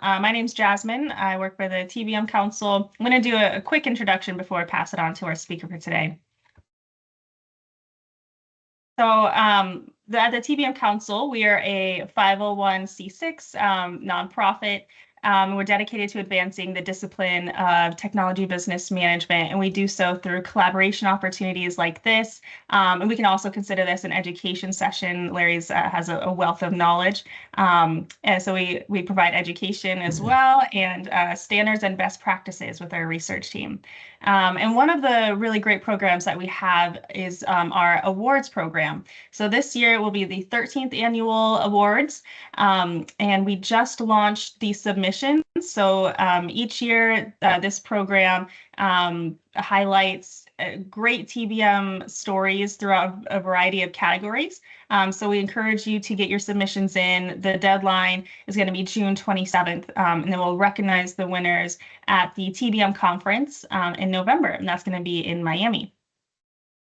My name's Jasmine. I work for the TBM Council. I'm going to do a quick introduction before I pass it on to our speaker for today. So at the TBM Council, we are a 501c6 nonprofit. We're dedicated to advancing the discipline of technology business management, and we do so through collaboration opportunities like this. And we can also consider this an education session. Larry's has a wealth of knowledge. And so we provide education as well, and standards and best practices with our research team. And one of the really great programs that we have is our awards program. So this year it will be the 13th annual awards, and we just launched the submissions. So each year this program highlights great TBM stories throughout a variety of categories. So we encourage you to get your submissions in. The deadline is going to be June 27th, and then we'll recognize the winners at the TBM conference in November, and that's going to be in Miami.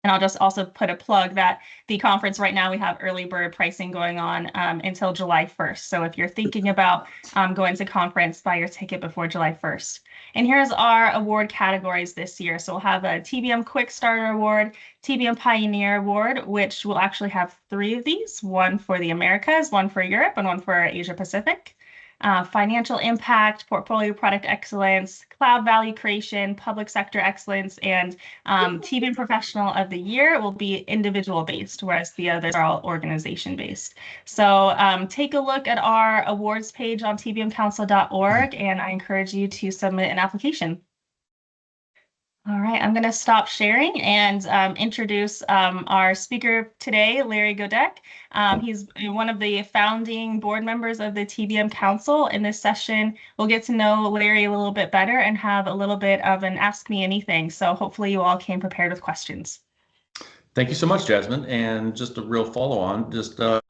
And I'll just also put a plug that the conference right now, we have early bird pricing going on until July 1st. So if you're thinking about going to conference, buy your ticket before July 1st. And here's our award categories this year. So we'll have a TBM Quick Starter Award, TBM Pioneer Award, which will actually have 3 of these, one for the Americas, one for Europe, and one for Asia Pacific. Financial impact, portfolio product excellence, cloud value creation, public sector excellence, and TBM professional of the year will be individual based, whereas the others are all organization based. So take a look at our awards page on tbmcouncil.org, and I encourage you to submit an application. All right, I'm going to stop sharing and introduce our speaker today, Larry Godec. He's one of the founding board members of the TBM Council. In this session, we'll get to know Larry a little bit better and have a little bit of an Ask Me Anything. So hopefully you all came prepared with questions. Thank you so much, Jasmine. And just a real follow-on,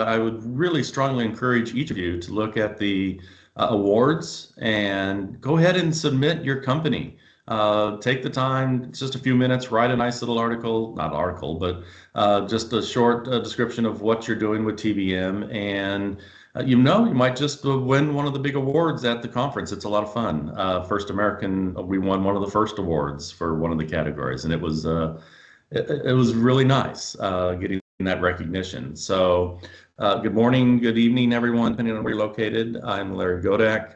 I would really strongly encourage each of you to look at the awards and go ahead and submit your company. Take the time, it's just a few minutes, write a nice little article, not article, but just a short description of what you're doing with TBM. And you might just win one of the big awards at the conference. It's a lot of fun. First American, we won one of the first awards for one of the categories, and it was really nice getting that recognition. So good morning, good evening, everyone, depending on where you're located. I'm Larry Godec.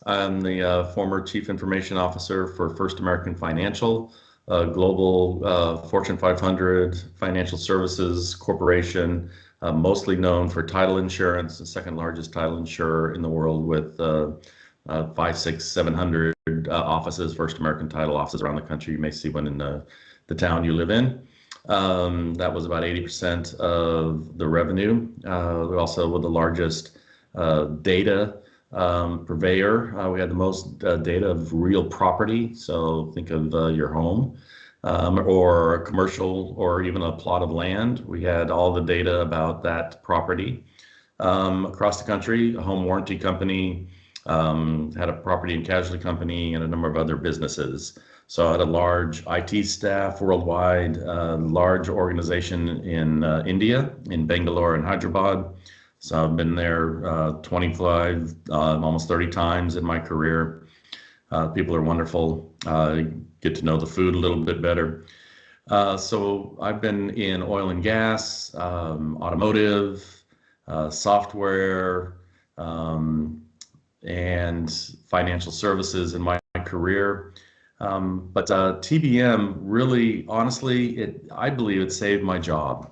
I'm the former Chief Information Officer for First American Financial, a global Fortune 500 financial services corporation, mostly known for title insurance, the second largest title insurer in the world with 500, 600, 700 offices, First American title offices around the country. You may see one in the town you live in. That was about 80% of the revenue. We're also with the largest data purveyor. We had the most data of real property. So think of your home or a commercial or even a plot of land. We had all the data about that property across the country. A home warranty company, had a property and casualty company, and a number of other businesses. So I had a large IT staff worldwide, large organization in India, in Bangalore and Hyderabad. So I've been there 25, almost 30 times in my career. People are wonderful. Get to know the food a little bit better. So I've been in oil and gas, automotive, software, and financial services in my career. But TBM really, honestly, I believe it saved my job.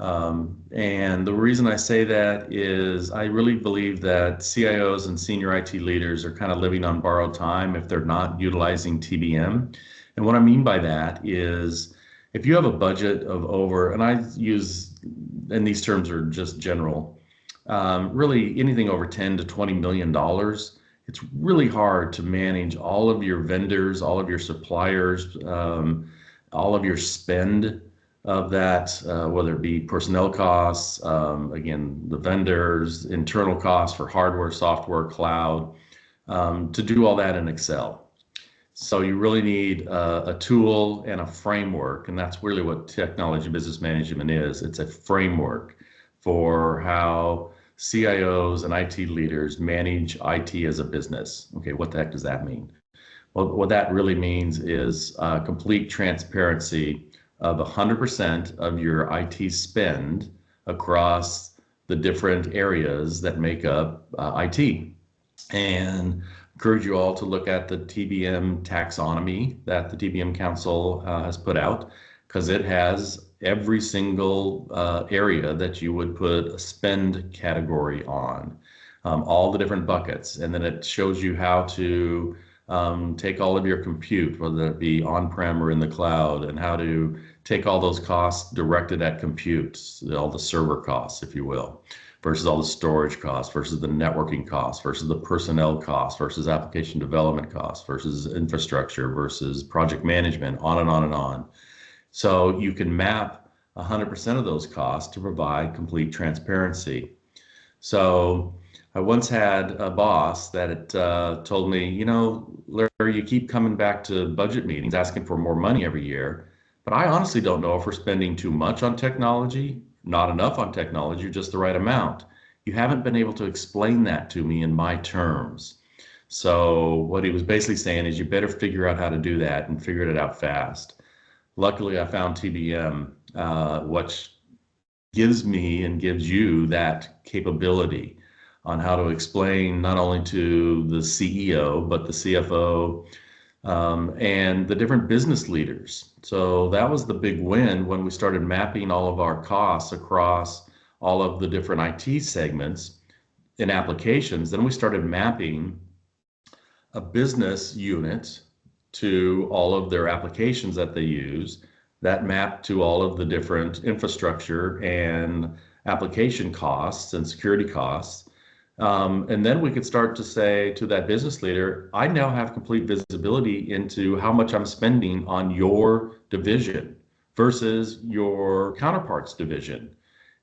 And the reason I say that is I really believe that CIOs and senior IT leaders are kind of living on borrowed time if they're not utilizing TBM. And what I mean by that is if you have a budget of over, and I use, and these terms are just general, really anything over 10 to $20 million, it's really hard to manage all of your vendors, all of your suppliers, all of your spend of that, whether it be personnel costs, again, the vendors, internal costs for hardware, software, cloud, to do all that in Excel. So you really need a tool and a framework, and that's really what technology business management is. It's a framework for how CIOs and IT leaders manage IT as a business. Okay, what the heck does that mean? Well, what that really means is complete transparency of 100% of your IT spend across the different areas that make up IT. And encourage you all to look at the TBM taxonomy that the TBM Council has put out, because it has every single area that you would put a spend category on, all the different buckets. And then it shows you how to take all of your compute, whether it be on-prem or in the cloud, and how to take all those costs directed at compute, all the server costs, if you will, versus all the storage costs, versus the networking costs, versus the personnel costs, versus application development costs, versus infrastructure, versus project management, on and on and on. So you can map 100% of those costs to provide complete transparency. So I once had a boss that told me, you know, Larry, you keep coming back to budget meetings asking for more money every year, but I honestly don't know if we're spending too much on technology, not enough on technology, or just the right amount. You haven't been able to explain that to me in my terms. So what he was basically saying is you better figure out how to do that and figure it out fast. Luckily, I found TBM, which gives me and gives you that capability on how to explain not only to the CEO, but the CFO, and the different business leaders. So that was the big win when we started mapping all of our costs across all of the different IT segments in applications. Then we started mapping a business unit to all of their applications that they use, that mapped to all of the different infrastructure and application costs and security costs. And then we could start to say to that business leader, I now have complete visibility into how much I'm spending on your division versus your counterpart's division.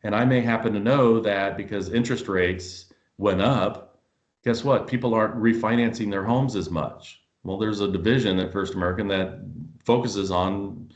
And I may happen to know that because interest rates went up, guess what? People aren't refinancing their homes as much. Well, there's a division at First American that focuses on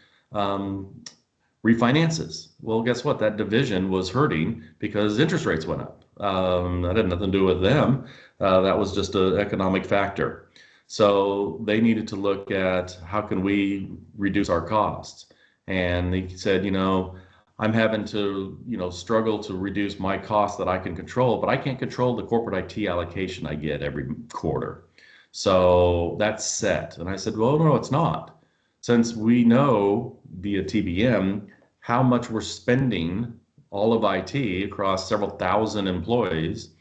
refinances. Well, guess what? That division was hurting because interest rates went up. That had nothing to do with them. That was just an economic factor. So they needed to look at how can we reduce our costs. And they said, you know, I'm having to, you know, struggle to reduce my costs that I can control, but I can't control the corporate IT allocation I get every quarter. So that's set. And I said, well, no, it's not. Since we know via TBM how much we're spending all of IT across several thousand employees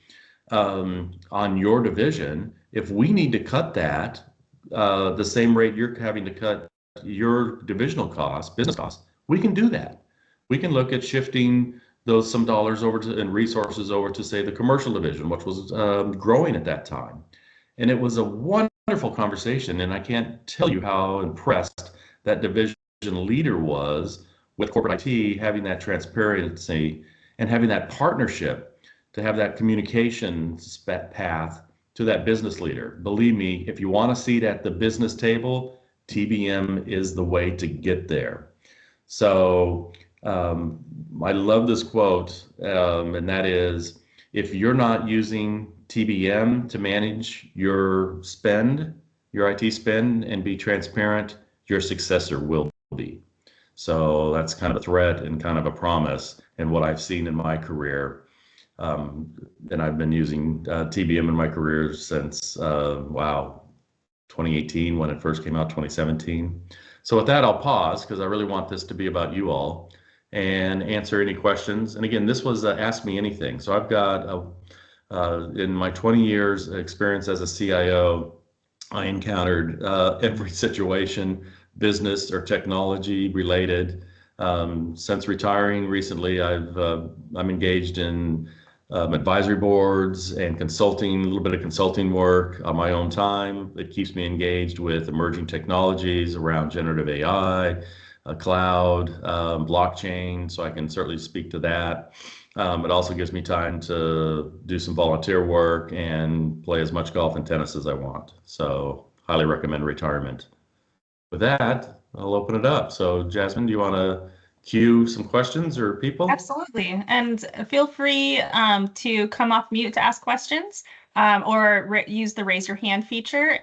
on your division, if we need to cut that the same rate you're having to cut your divisional costs, business costs, we can do that. We can look at shifting those some dollars over to and resources over to, say, the commercial division, which was growing at that time. And it was a wonderful conversation, and I can't tell you how impressed that division leader was with corporate IT, having that transparency and having that partnership to have that communication path to that business leader. Believe me, if you want a seat at the business table, TBM is the way to get there. So I love this quote, and that is, if you're not using TBM to manage your spend, your IT spend, and be transparent, your successor will be. So that's kind of a threat and kind of a promise and what I've seen in my career. And I've been using TBM in my career since, 2018 when it first came out, 2017. So with that, I'll pause because I really want this to be about you all and answer any questions. And again, this was Ask Me Anything. So I've got, in my 20 years experience as a CIO, I encountered every situation, business or technology related. Since retiring recently, I'm engaged in advisory boards and consulting, a little bit of consulting work on my own time. It keeps me engaged with emerging technologies around generative AI, cloud, blockchain, so I can certainly speak to that. It also gives me time to do some volunteer work and play as much golf and tennis as I want. So highly recommend retirement. With that, I'll open it up. So Jasmine, do you want to cue some questions or people? Absolutely. And feel free to come off mute to ask questions or use the raise your hand feature.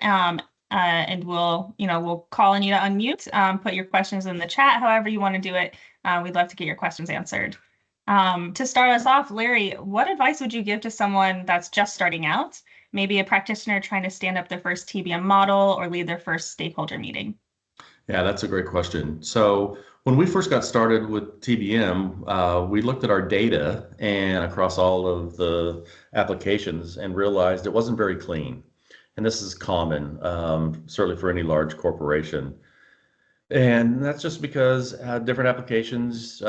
And we'll call on you to unmute, put your questions in the chat, however you want to do it. We'd love to get your questions answered. To start us off, Larry, what advice would you give to someone that's just starting out, maybe a practitioner trying to stand up their first TBM model or lead their first stakeholder meeting? Yeah, that's a great question. So when we first got started with TBM, we looked at our data and across all of the applications and realized it wasn't very clean. And this is common, certainly for any large corporation. And that's just because different applications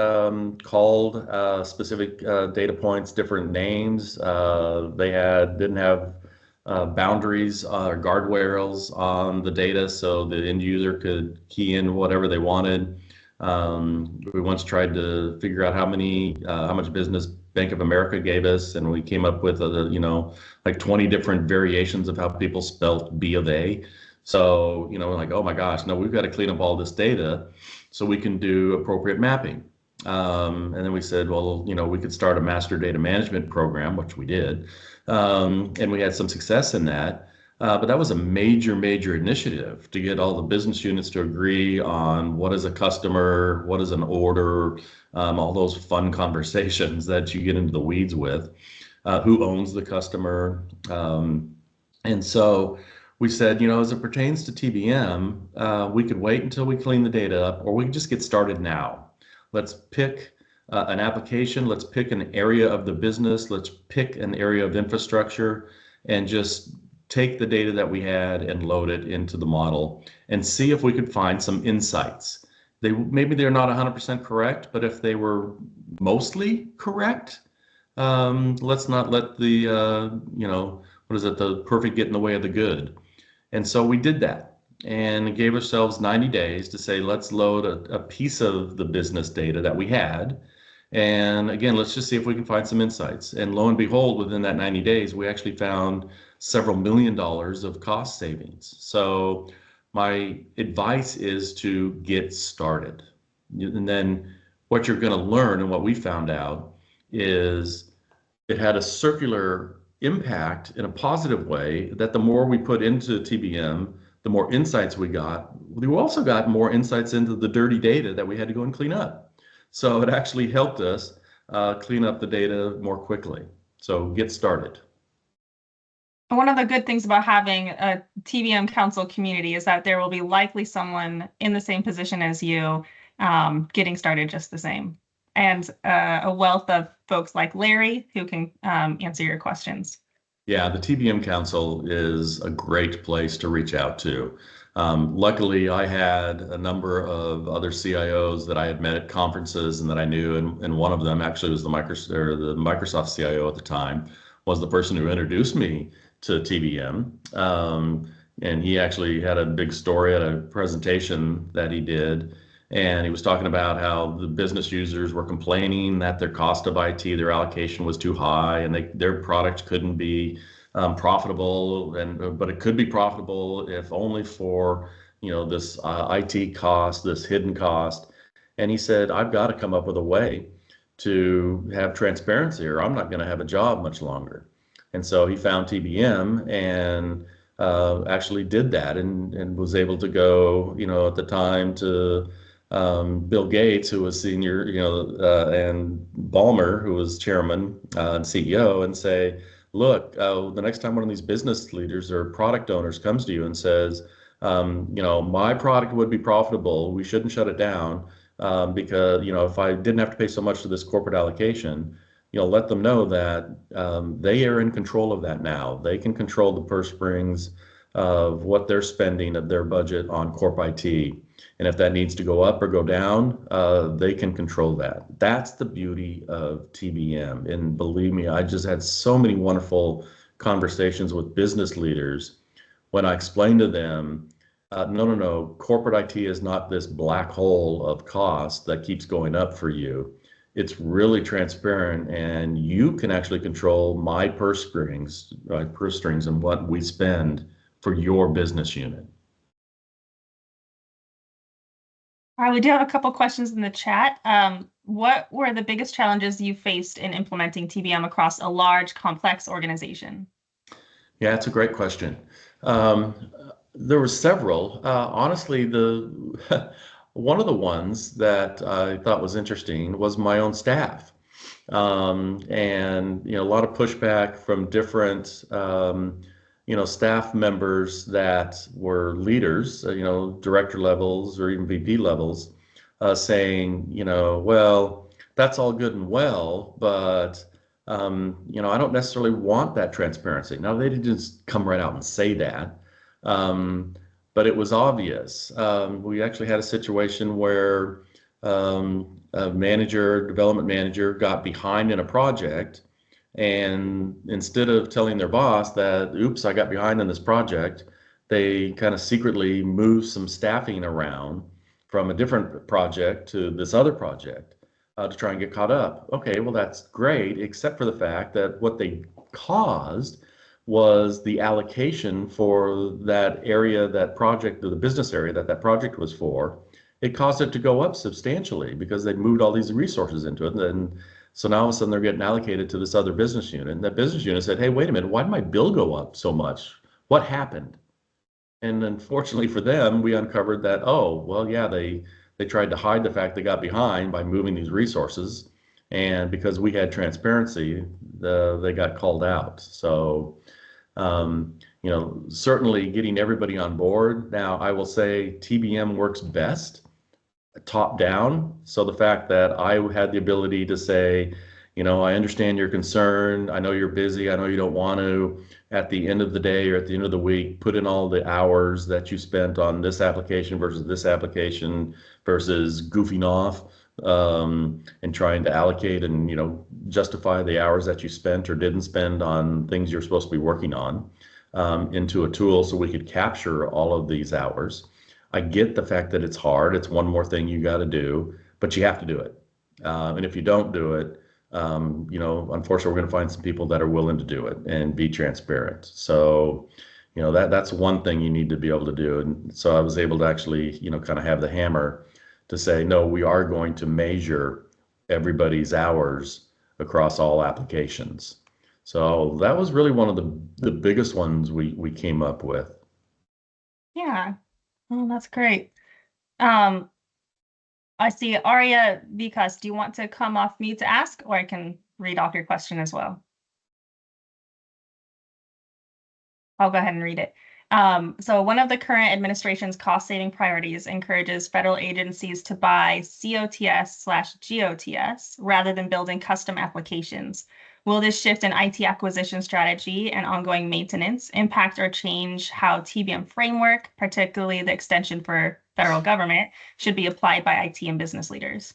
called specific data points different names. They didn't have boundaries or guardrails on the data, so the end user could key in whatever they wanted. We once tried to figure out how much business Bank of America gave us, and we came up with like 20 different variations of how people spelt B of A. So, like, oh my gosh, no, we've got to clean up all this data so we can do appropriate mapping. And then we said, well, we could start a master data management program, which we did. And we had some success in that. But that was a major, major initiative to get all the business units to agree on what is a customer, what is an order, all those fun conversations that you get into the weeds with, who owns the customer. And so we said, as it pertains to TBM, we could wait until we clean the data up, or we can just get started now. Let's pick an application, let's pick an area of the business, let's pick an area of infrastructure, and just take the data that we had and load it into the model and see if we could find some insights. Maybe they're not 100% correct, but if they were mostly correct, let's not let the, the perfect get in the way of the good. And so we did that and gave ourselves 90 days to say, let's load a piece of the business data that we had. And again, let's just see if we can find some insights. And lo and behold, within that 90 days, we actually found several $1 million of cost savings. So my advice is to get started. And then what you're going to learn, and what we found out, is it had a circular impact in a positive way, that the more we put into TBM, the more insights we got. We also got more insights into the dirty data that we had to go and clean up. So it actually helped us clean up the data more quickly. So get started. One of the good things about having a TBM Council community is that there will be likely someone in the same position as you getting started just the same. And a wealth of folks like Larry who can answer your questions. Yeah, the TBM Council is a great place to reach out to. Luckily, I had a number of other CIOs that I had met at conferences and that I knew, and one of them actually was the Microsoft CIO at the time, was the person who introduced me to TBM. And he actually had a big story at a presentation that he did. And he was talking about how the business users were complaining that their cost of IT, their allocation was too high, and their product couldn't be profitable. But it could be profitable if only for this IT cost, this hidden cost. And he said, I've got to come up with a way to have transparency, or I'm not going to have a job much longer. And so he found TBM and actually did that, and was able to go, at the time to Bill Gates, who was senior, and Ballmer, who was chairman and CEO, and say, look, the next time one of these business leaders or product owners comes to you and says, my product would be profitable, we shouldn't shut it down, because, if I didn't have to pay so much to this corporate allocation, let them know that they are in control of that now. They can control the purse strings of what they're spending of their budget on corp IT. And if that needs to go up or go down, they can control that. That's the beauty of TBM. And believe me, I just had so many wonderful conversations with business leaders when I explained to them, no, corporate IT is not this black hole of cost that keeps going up for you. It's really transparent, and you can actually control my purse strings and what we spend for your business unit. All right, we do have a couple questions in the chat. What were the biggest challenges you faced in implementing TBM across a large, complex organization? Yeah, that's a great question. Um, there were several. Honestly, the one of the ones that I thought was interesting was my own staff. And a lot of pushback from different staff members that were leaders, director levels or even VP levels, saying, well, that's all good and well, but I don't necessarily want that transparency. Now, they didn't just come right out and say that, um, but it was obvious. We actually had a situation where a development manager, got behind in a project, and instead of telling their boss that, oops, I got behind in this project, they kind of secretly moved some staffing around from a different project to this other project to try and get caught up. Okay, well, that's great, except for the fact that what they caused was the allocation for that area, that project, or the business area that project was for. It caused it to go up substantially because they moved all these resources into it. And so now all of a sudden they're getting allocated to this other business unit. And that business unit said, hey, wait a minute, why did my bill go up so much? What happened? And unfortunately for them, we uncovered that, oh, well, yeah, they tried to hide the fact they got behind by moving these resources. And because we had transparency, they got called out. So, certainly getting everybody on board. Now, I will say TBM works best top down. So the fact that I had the ability to say, I understand your concern. I know you're busy. I know you don't want to, at the end of the day or at the end of the week, put in all the hours that you spent on this application versus this application versus goofing off and trying to allocate and, justify the hours that you spent or didn't spend on things you're supposed to be working on into a tool so we could capture all of these hours. I get the fact that it's hard. It's one more thing you got to do, but you have to do it. And if you don't do it, unfortunately, we're going to find some people that are willing to do it and be transparent. So, that's one thing you need to be able to do. And so I was able to actually, kind of have the hammer to say, no, we are going to measure everybody's hours across all applications. So that was really one of the biggest ones we came up with. Yeah. Oh, that's great. I see Arya Vikas. Do you want to come off mute to ask, or I can read off your question as well? I'll go ahead and read it. So one of the current administration's cost-saving priorities encourages federal agencies to buy COTS/GOTS rather than building custom applications. Will this shift in IT acquisition strategy and ongoing maintenance impact or change how TBM framework, particularly the extension for federal government, should be applied by IT and business leaders?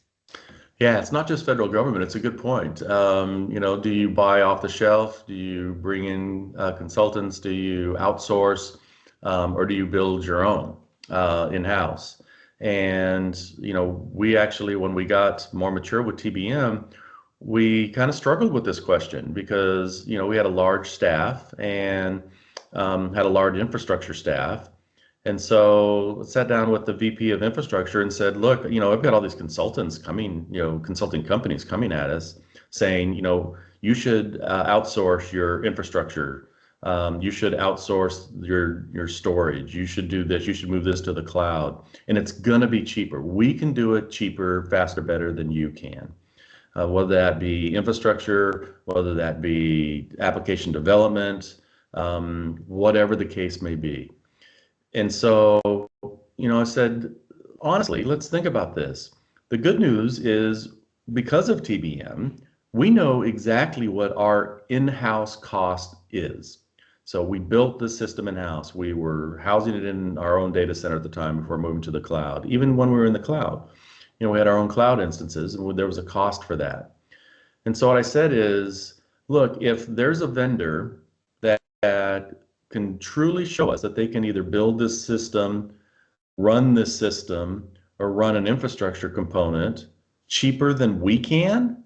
Yeah, it's not just federal government. It's a good point. Do you buy off the shelf? Do you bring in consultants? Do you outsource? Or do you build your own in-house? And, we actually, when we got more mature with TBM, we kind of struggled with this question because, we had a large staff and had a large infrastructure staff. And so sat down with the VP of infrastructure and said, look, I've got all these consultants coming, consulting companies coming at us saying, you should outsource your infrastructure. You should outsource your storage. You should do this. You should move this to the cloud. And it's going to be cheaper. We can do it cheaper, faster, better than you can. Whether that be infrastructure, whether that be application development, whatever the case may be. And so, I said, honestly, let's think about this. The good news is because of TBM, we know exactly what our in-house cost is. So we built the system in-house. We were housing it in our own data center at the time before moving to the cloud. Even when we were in the cloud, we had our own cloud instances and there was a cost for that. And so what I said is, look, if there's a vendor that can truly show us that they can either build this system, run this system, or run an infrastructure component cheaper than we can,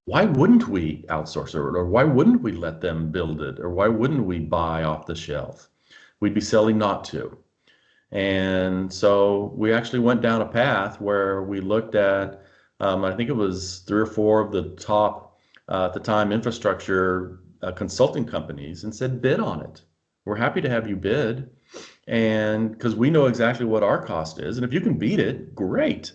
why wouldn't we outsource it? Or why wouldn't we let them build it? Or why wouldn't we buy off the shelf? We'd be silly not to. And so we actually went down a path where we looked at, I think it was 3 or 4 of the top, at the time, infrastructure consulting companies and said, bid on it. We're happy to have you bid. And because we know exactly what our cost is. And if you can beat it, great.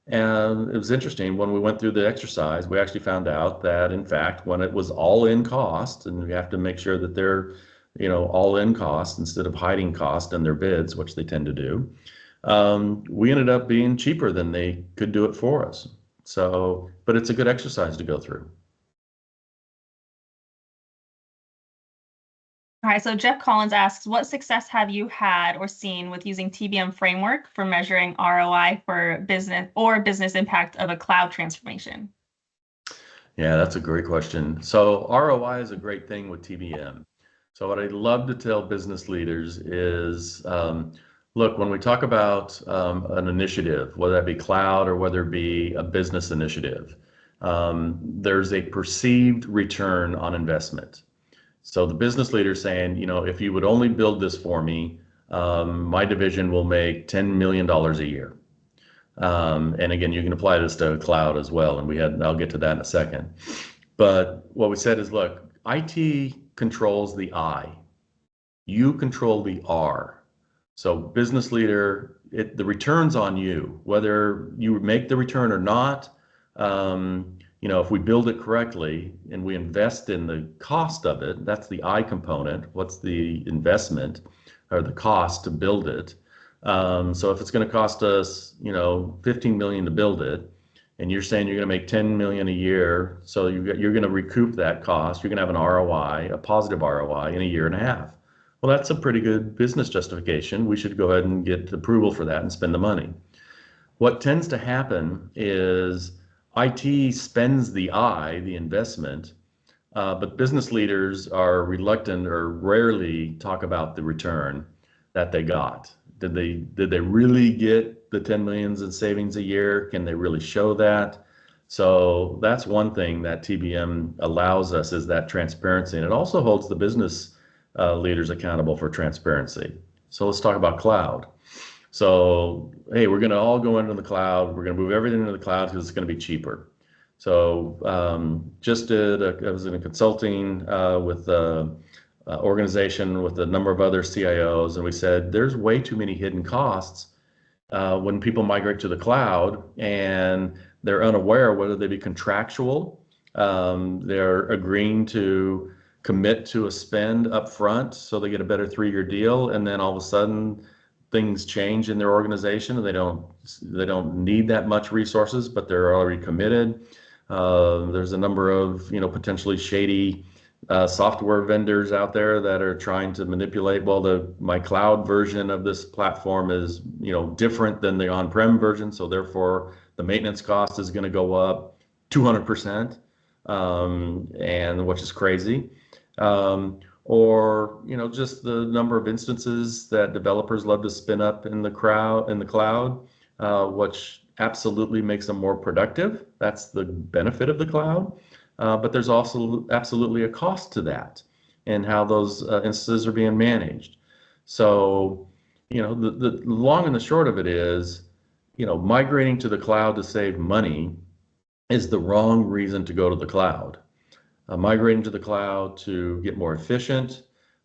And it was interesting when we went through the exercise, we actually found out that in fact, when it was all in cost, and we have to make sure that they're, all in cost instead of hiding cost in their bids, which they tend to do, we ended up being cheaper than they could do it for us. So, but it's a good exercise to go through. All right, so Jeff Collins asks, what success have you had or seen with using TBM framework for measuring ROI for business or business impact of a cloud transformation? Yeah, that's a great question. So ROI is a great thing with TBM. So what I love to tell business leaders is, look, when we talk about an initiative, whether that be cloud or whether it be a business initiative, there's a perceived return on investment. So the business leader saying, if you would only build this for me, my division will make $10 million a year. And again, you can apply this to cloud as well. And I'll get to that in a second. But what we said is, look, IT controls the I, you control the R. So business leader, the return's on you, whether you make the return or not. If we build it correctly and we invest in the cost of it, that's the I component. What's the investment or the cost to build it? So if it's going to cost us, 15 million to build it, and you're saying you're going to make 10 million a year, so you're going to recoup that cost. You're going to have an ROI, a positive ROI, in a year and a half. Well, that's a pretty good business justification. We should go ahead and get approval for that and spend the money. What tends to happen is IT spends the investment, but business leaders are reluctant or rarely talk about the return that they got. Did they really get the 10 millions in savings a year? Can they really show that? So that's one thing that TBM allows us, is that transparency. And it also holds the business leaders accountable for transparency. So let's talk about cloud. So, hey, we're going to all go into the cloud. We're going to move everything into the cloud because it's going to be cheaper. So I was in a consulting with organization with a number of other CIOs, and we said there's way too many hidden costs when people migrate to the cloud, and they're unaware whether they be contractual. They're agreeing to commit to a spend up front so they get a better 3-year deal, and then all of a sudden things change in their organization and they don't need that much resources, but they're already committed. There's a number of potentially shady software vendors out there that are trying to manipulate. Well, my cloud version of this platform is different than the on-prem version, so therefore the maintenance cost is going to go up 200%, and which is crazy. Or just the number of instances that developers love to spin up in the cloud, which absolutely makes them more productive. That's the benefit of the cloud. But there's also absolutely a cost to that and how those instances are being managed. So, the long and the short of it is, migrating to the cloud to save money is the wrong reason to go to the cloud. Migrating to the cloud to get more efficient,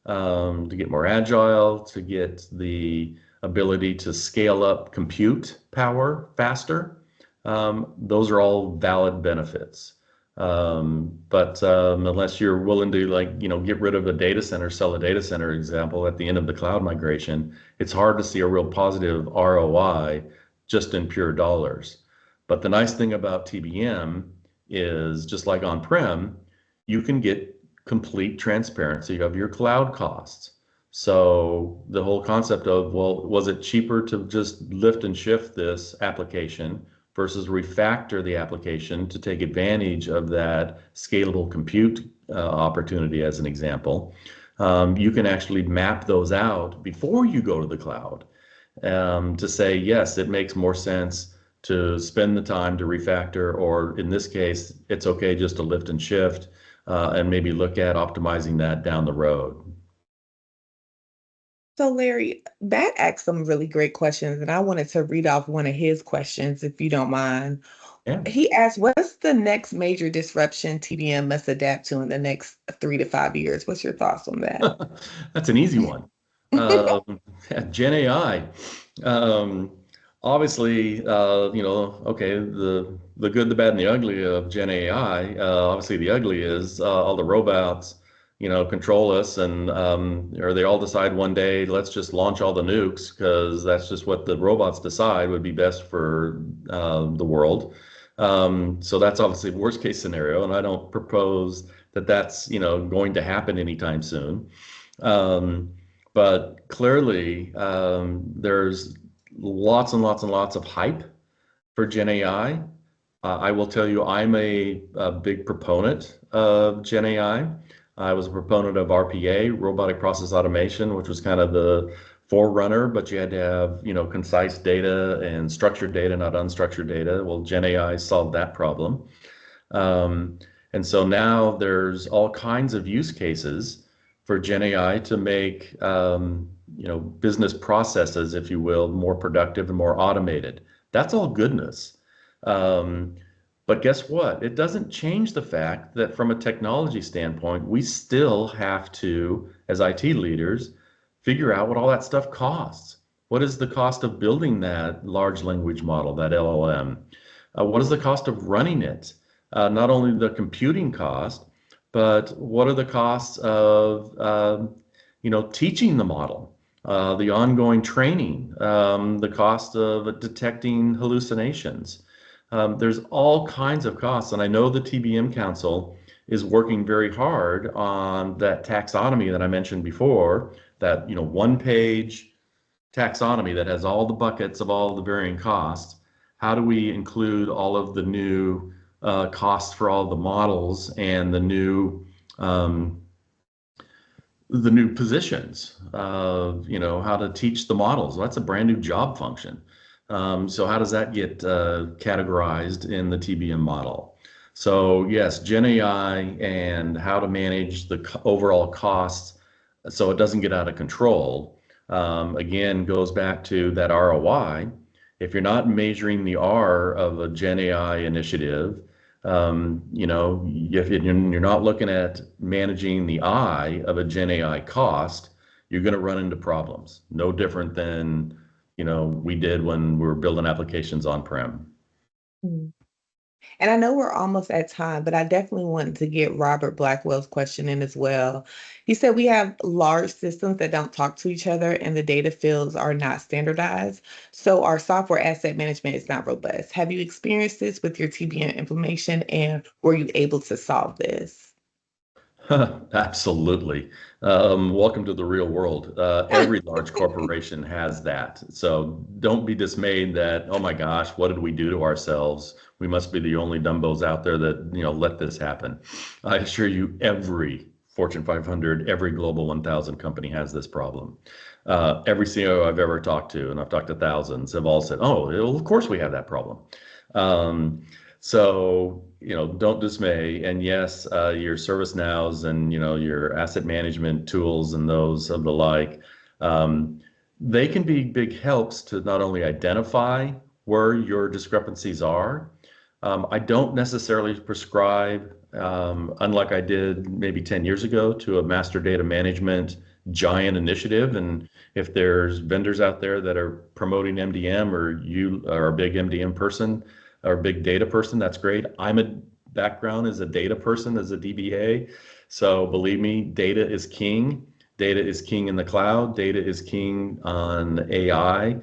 to get more agile, to get the ability to scale up compute power faster. Those are all valid benefits. But unless you're willing to get rid of a data center, sell a data center example at the end of the cloud migration, it's hard to see a real positive ROI just in pure dollars. But the nice thing about TBM is, just like on-prem, you can get complete transparency of your cloud costs. So the whole concept of, well, was it cheaper to just lift and shift this application versus refactor the application to take advantage of that scalable compute opportunity, as an example? You can actually map those out before you go to the cloud to say, yes, it makes more sense to spend the time to refactor, or in this case, it's okay just to lift and shift. And maybe look at optimizing that down the road. So Larry, Matt asked some really great questions, and I wanted to read off one of his questions, if you don't mind. Yeah. He asked, "What's the next major disruption TBM must adapt to in the next 3 to 5 years?" What's your thoughts on that? That's an easy one. Um, Gen AI. Um, Obviously, okay, the good, the bad, and the ugly of Gen AI. Obviously, the ugly is all the robots, control us, and or they all decide one day, let's just launch all the nukes because that's just what the robots decide would be best for the world. So that's obviously the worst case scenario, and I don't propose that that's going to happen anytime soon. Um, but clearly, there's lots and lots and lots of hype for Gen AI. I will tell you, I'm a big proponent of Gen AI. I was a proponent of RPA, robotic process automation, which was kind of the forerunner, but you had to have, concise data and structured data, not unstructured data. Well, Gen AI solved that problem. Um, and so now there's all kinds of use cases for Gen AI to make business processes, if you will, more productive and more automated. That's all goodness. Um, but guess what? It doesn't change the fact that from a technology standpoint, we still have to, as IT leaders, figure out what all that stuff costs. What is the cost of building that large language model, that LLM? What is the cost of running it? Not only the computing cost, but what are the costs of teaching the model, the ongoing training, the cost of detecting hallucinations. There's all kinds of costs, and I know the TBM Council is working very hard on that taxonomy that I mentioned before, that one-page taxonomy that has all the buckets of all the varying costs. How do we include all of the new costs for all the models and um, the new positions of how to teach the models? Well, that's a brand new job function. So how does that get categorized in the TBM model? So yes, Gen AI and how to manage the overall costs so it doesn't get out of control. Again, goes back to that ROI. If you're not measuring the R of a Gen AI initiative, if you're not looking at managing the I of a Gen AI cost, you're going to run into problems. No different than, we did when we were building applications on-prem. Mm. And I know we're almost at time, but I definitely want to get Robert Blackwell's question in as well. He said we have large systems that don't talk to each other and the data fields are not standardized. So our software asset management is not robust. Have you experienced this with your TBM implementation and were you able to solve this? Absolutely. Welcome to the real world. Every large corporation has that. So don't be dismayed that, oh my gosh, what did we do to ourselves? We must be the only dumbos out there that, let this happen. I assure you, every Fortune 500, every Global 1000 company has this problem. Every CEO I've ever talked to, and I've talked to thousands, have all said, oh, well, of course we have that problem. So, don't dismay. And yes, your ServiceNows and, your asset management tools and those of the like, um, they can be big helps to not only identify where your discrepancies are. I don't necessarily prescribe, unlike I did maybe 10 years ago, to a master data management giant initiative. And if there's vendors out there that are promoting MDM, or you are a big MDM person, or big data person, that's great. I'm a background as a data person, as a DBA. So believe me, data is king. Data is king in the cloud. Data is king on AI.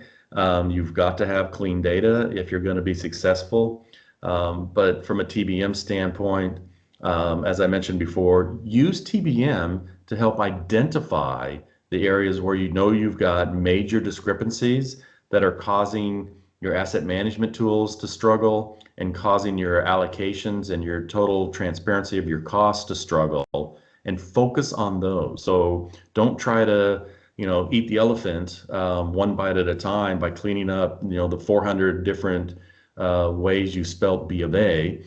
You've got to have clean data if you're going to be successful. But from a TBM standpoint, as I mentioned before, use TBM to help identify the areas where you've got major discrepancies that are causing your asset management tools to struggle and causing your allocations and your total transparency of your costs to struggle, and focus on those. So don't try to, eat the elephant one bite at a time by cleaning up, the 400 different ways you spelt B of A.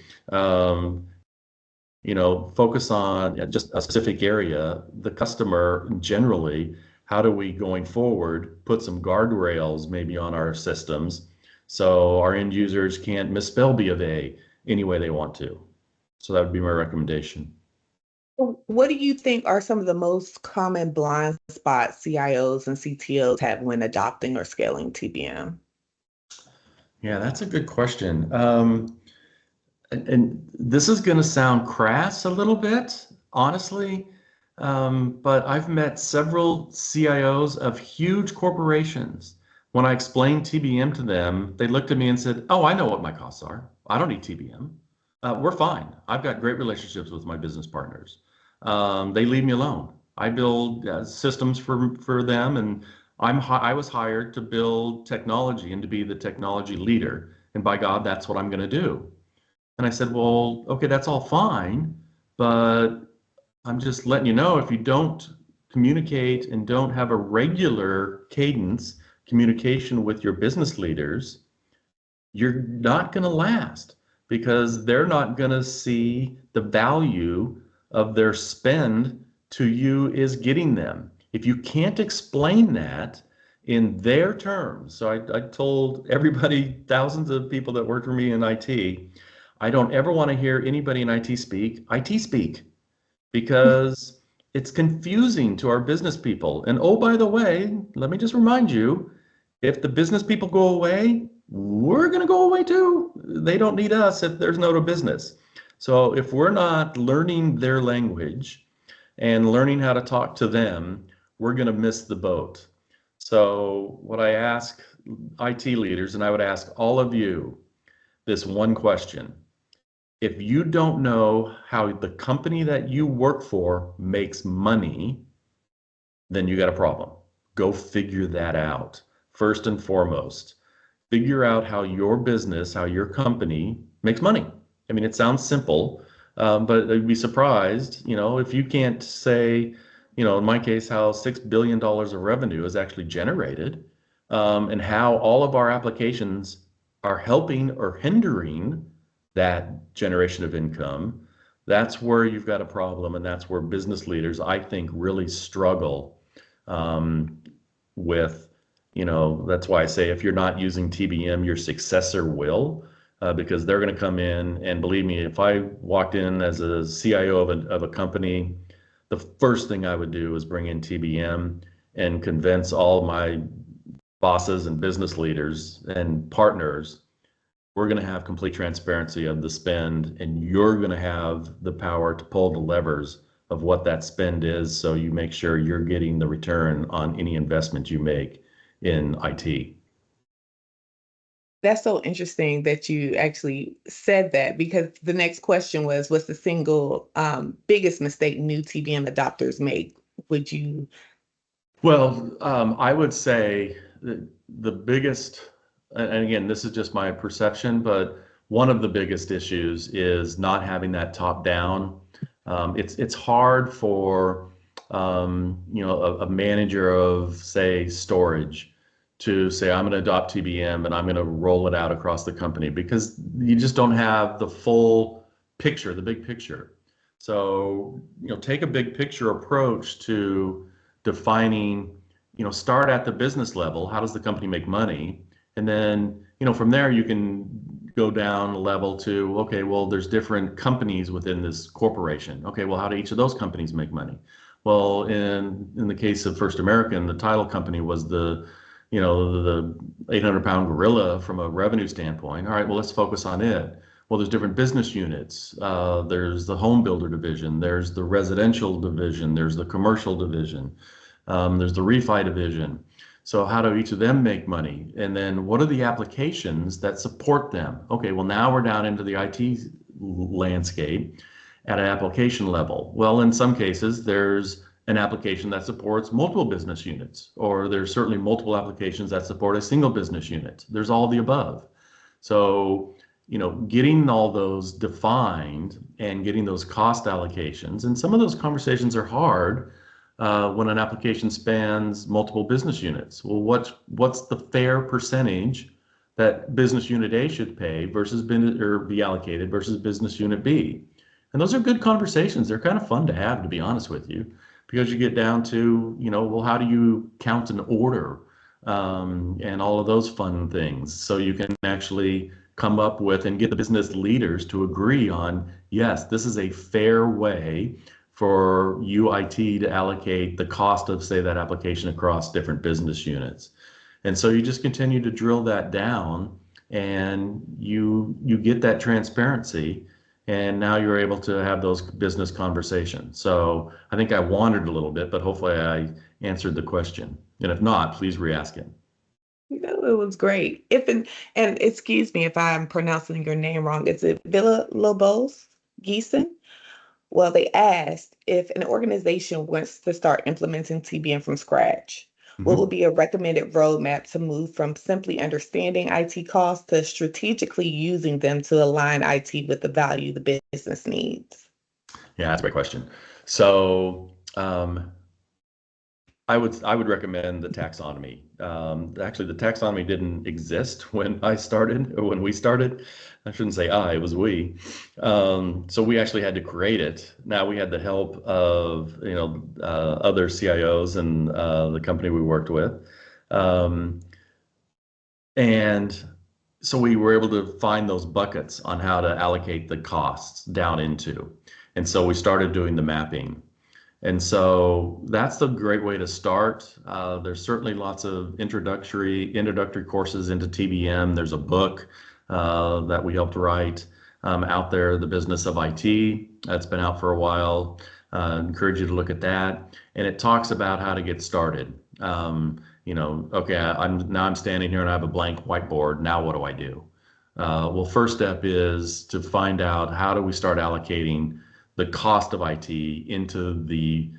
Focus on just a specific area. The customer generally how do we, going forward, put some guardrails maybe on our systems so our end users can't misspell B of A any way they want to. So that would be my recommendation. What do you think are some of the most common blind spots CIOs and CTOs have when adopting or scaling TBM? Yeah, that's a good question. And this is going to sound crass a little bit, honestly, but I've met several CIOs of huge corporations. When I explained TBM to them, they looked at me and said, "Oh, I know what my costs are. I don't need TBM. We're fine. I've got great relationships with my business partners. They leave me alone. I build systems for them, and I was hired to build technology and to be the technology leader. And by God, that's what I'm going to do." And I said, "Well, okay, that's all fine, but I'm just letting you know, if you don't communicate and don't have a regular cadence communication with your business leaders, you're not going to last, because they're not going to see the value of their spend to you is getting them. If you can't explain that in their terms." So I told everybody, thousands of people that work for me in IT, I don't ever want to hear anybody in IT speak, because it's confusing to our business people. And oh, by the way, let me just remind you, if the business people go away, we're going to go away too. They don't need us if there's no business. So if we're not learning their language and learning how to talk to them, we're going to miss the boat. So what I ask IT leaders, and I would ask all of you this one question: if you don't know how the company that you work for makes money, then you got a problem. Go figure that out. First and foremost, figure out how your business, how your company makes money. I mean, it sounds simple, but I'd be surprised, if you can't say, in my case, how $6 billion of revenue is actually generated, and how all of our applications are helping or hindering that generation of income. That's where you've got a problem, and that's where business leaders, I think, really struggle with. That's why I say, if you're not using TBM, your successor will, because they're going to come in, and believe me, if I walked in as a CIO of a company, the first thing I would do is bring in TBM and convince all my bosses and business leaders and partners, we're going to have complete transparency of the spend, and you're going to have the power to pull the levers of what that spend is, so you make sure you're getting the return on any investment you make in IT. That's so interesting that you actually said that, because the next question was, what's the single biggest mistake new TBM adopters make? Would you? Well, I would say the biggest, and again, this is just my perception, but one of the biggest issues is not having that top down. It's hard for a manager of, say, storage to say, I'm going to adopt TBM and I'm going to roll it out across the company, because you just don't have the full picture, the big picture. So, take a big picture approach to defining, start at the business level. How does the company make money? And then, from there you can go down a level to, okay, well, there's different companies within this corporation. Okay, well, how do each of those companies make money? Well, in the case of First American, the title company was the 800-pound gorilla from a revenue standpoint. All right, well, let's focus on it. Well, there's different business units. There's the home builder division. There's the residential division. There's the commercial division. There's the refi division. So how do each of them make money? And then what are the applications that support them? Okay, well, now we're down into the IT landscape at an application level. Well, in some cases, there's an application that supports multiple business units, or there's certainly multiple applications that support a single business unit. There's all the above. So, getting all those defined and getting those cost allocations, and some of those conversations are hard when an application spans multiple business units. Well, what's the fair percentage that business unit A should pay versus be allocated versus business unit B? And those are good conversations. They're kind of fun to have, to be honest with you. because you get down to, well, how do you count an order, and all of those fun things. So you can actually come up with and get the business leaders to agree on, yes, this is a fair way for UIT to allocate the cost of, say, that application across different business units. And so you just continue to drill that down, and you get that transparency, and now you're able to have those business conversations. So I think I wandered a little bit, but hopefully I answered the question. And if not, please re-ask it. It was great. And excuse me if I'm pronouncing your name wrong. Is it Villalobos Geeson? Well, they asked if an organization wants to start implementing TBM from scratch, what would be a recommended roadmap to move from simply understanding IT costs to strategically using them to align IT with the value the business needs? Yeah, that's a great question. So I would recommend the taxonomy. Actually, the taxonomy didn't exist when I started, or when we started. I shouldn't say I, it was we. So we actually had to create it. Now we had the help of other CIOs and the company we worked with, and so we were able to find those buckets on how to allocate the costs down into. And so we started doing the mapping. And so that's a great way to start. There's certainly lots of introductory courses into TBM. There's a book that we helped write out there, The Business of IT. That's been out for a while. Encourage you to look at that. And it talks about how to get started. Okay, I'm standing here and I have a blank whiteboard. Now what do I do? Well, first step is to find out, how do we start allocating the cost of IT into the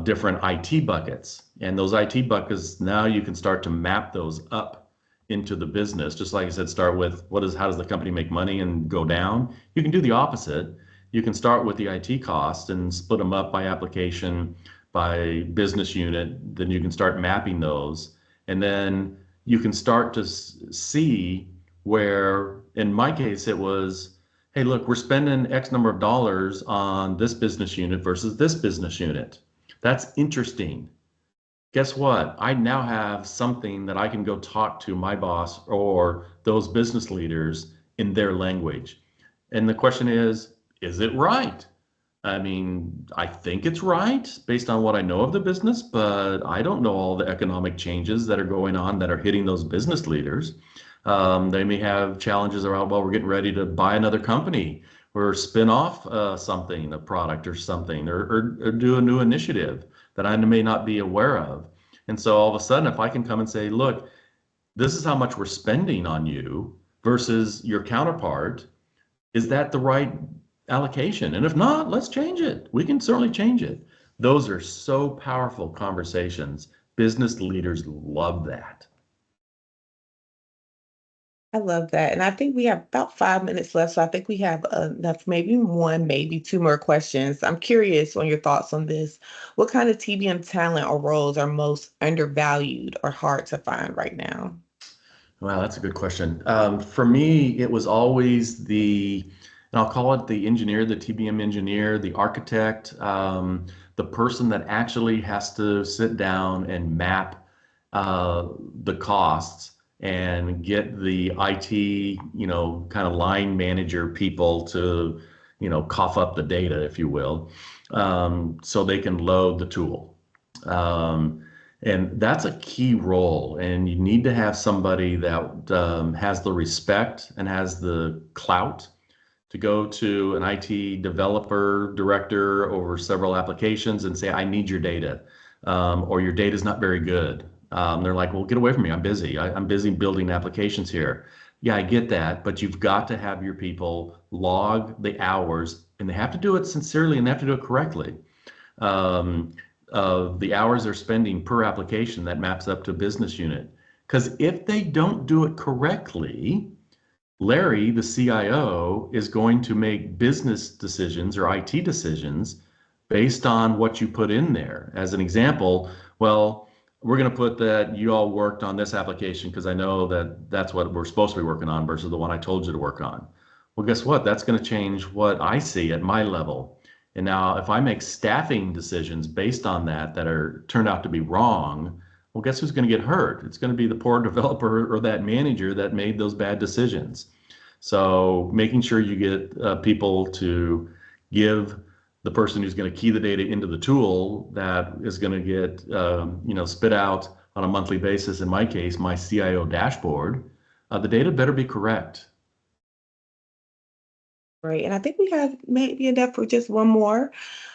different IT buckets. And those IT buckets, now you can start to map those up into the business. Just like I said, start with how does the company make money and go down? You can do the opposite. You can start with the IT cost and split them up by application, by business unit. Then you can start mapping those. And then you can start to see where, in my case, it was, hey, look, we're spending X number of dollars on this business unit versus this business unit. That's interesting. Guess what? I now have something that I can go talk to my boss or those business leaders in their language. And the question is it right? I mean, I think it's right based on what I know of the business, but I don't know all the economic changes that are going on that are hitting those business leaders. They may have challenges around, well, we're getting ready to buy another company or spin off something, a product or something, or do a new initiative that I may not be aware of. And so all of a sudden, if I can come and say, look, this is how much we're spending on you versus your counterpart, is that the right allocation? And if not, let's change it. We can certainly change it. Those are so powerful conversations. Business leaders love that. I love that. And I think we have about 5 minutes left. So I think we have enough, maybe one, maybe two more questions. I'm curious on your thoughts on this. What kind of TBM talent or roles are most undervalued or hard to find right now? Wow, that's a good question. For me, it was always and I'll call it the engineer, the TBM engineer, the architect, the person that actually has to sit down and map the costs and get the IT, kind of line manager people to, cough up the data, if you will, so they can load the tool. And that's a key role. And you need to have somebody that has the respect and has the clout to go to an IT developer director over several applications and say, I need your data, or your data is not very good. They're like, well, get away from me. I'm busy. I'm busy building applications here. Yeah, I get that, but you've got to have your people log the hours, and they have to do it sincerely and they have to do it correctly. Of the hours they're spending per application that maps up to a business unit. Because if they don't do it correctly, Larry, the CIO, is going to make business decisions or IT decisions based on what you put in there. As an example, well, we're going to put that you all worked on this application because I know that that's what we're supposed to be working on versus the one I told you to work on. Well, guess what? That's going to change what I see at my level. And now if I make staffing decisions based on that are turned out to be wrong, well, guess who's going to get hurt? It's going to be the poor developer or that manager that made those bad decisions. So making sure you get people to give the person who's going to key the data into the tool that is going to get spit out on a monthly basis, in my case, my CIO dashboard, the data better be correct. Right. And I think we have maybe enough for just one more.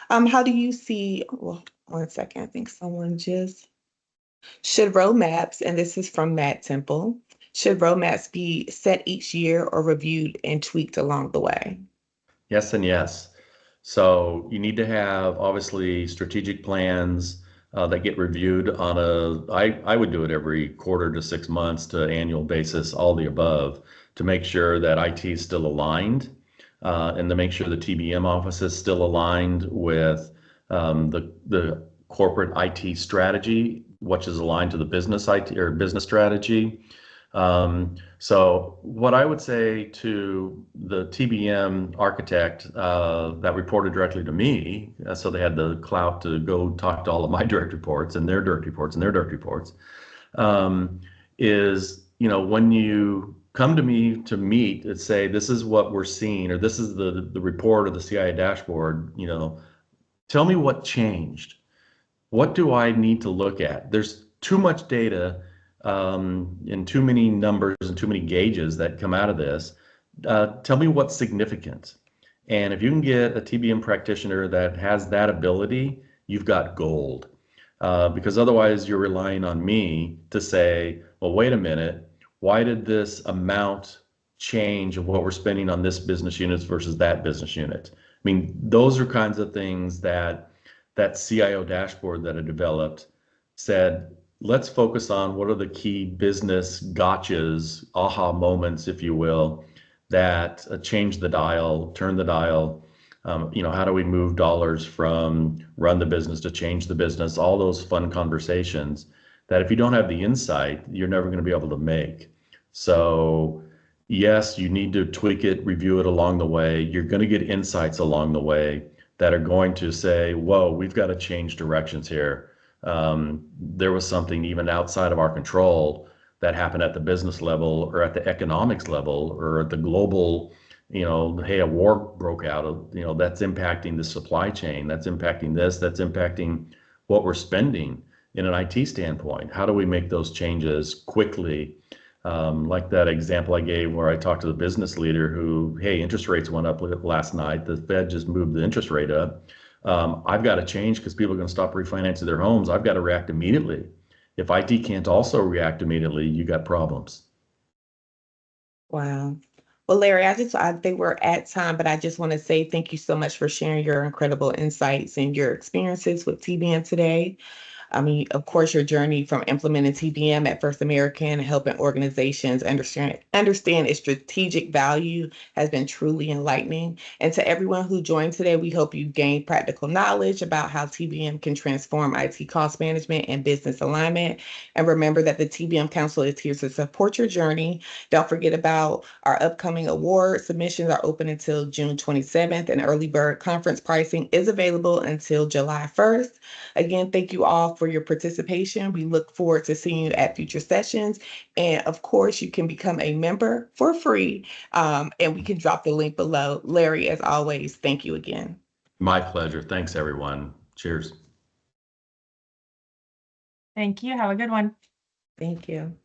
How do you see, well, 1 second, I think someone just, should roadmaps, and this is from Matt Temple, should roadmaps be set each year or reviewed and tweaked along the way? Yes and yes. So you need to have obviously strategic plans that get reviewed on I would do it every quarter to 6 months to annual basis, all the above, to make sure that IT is still aligned and to make sure the TBM office is still aligned with the corporate IT strategy, which is aligned to the business IT or business strategy. So what I would say to the TBM architect that reported directly to me, so they had the clout to go talk to all of my direct reports and their direct reports and their direct reports, is, when you come to me to meet and say, this is what we're seeing, or this is the report or the CI dashboard, tell me what changed. What do I need to look at? There's too much data and too many numbers and too many gauges that come out of this. Tell me what's significant. And if you can get a TBM practitioner that has that ability, you've got gold. Because otherwise you're relying on me to say, well, wait a minute, why did this amount change of what we're spending on this business unit versus that business unit? I mean, those are kinds of things that CIO dashboard that I developed said, let's focus on what are the key business gotchas, aha moments, if you will, that change the dial, turn the dial. How do we move dollars from run the business to change the business? All those fun conversations that if you don't have the insight, you're never going to be able to make. So yes, you need to tweak it, review it along the way. You're going to get insights along the way that are going to say, whoa, we've got to change directions here. There was something even outside of our control that happened at the business level or at the economics level or at the global, hey, a war broke out, that's impacting the supply chain, that's impacting this, that's impacting what we're spending in an IT standpoint. How do we make those changes quickly? Like that example I gave where I talked to the business leader who, hey, interest rates went up last night. The Fed just moved the interest rate up. I've got to change because people are going to stop refinancing their homes. I've got to react immediately. If IT can't also react immediately, you got problems. Wow. Well, Larry, I think we're at time, but I just want to say thank you so much for sharing your incredible insights and your experiences with TBM today. I mean, of course, your journey from implementing TBM at First American, helping organizations understand its strategic value has been truly enlightening. And to everyone who joined today, we hope you gained practical knowledge about how TBM can transform IT cost management and business alignment. And remember that the TBM Council is here to support your journey. Don't forget about our upcoming award submissions are open until June 27th, and early bird conference pricing is available until July 1st. Again, thank you all for your participation. We look forward to seeing you at future sessions. And of course, you can become a member for free, and we can drop the link below. Larry, as always, thank you again. My pleasure. Thanks, everyone. Cheers. Thank you. Have a good one. Thank you.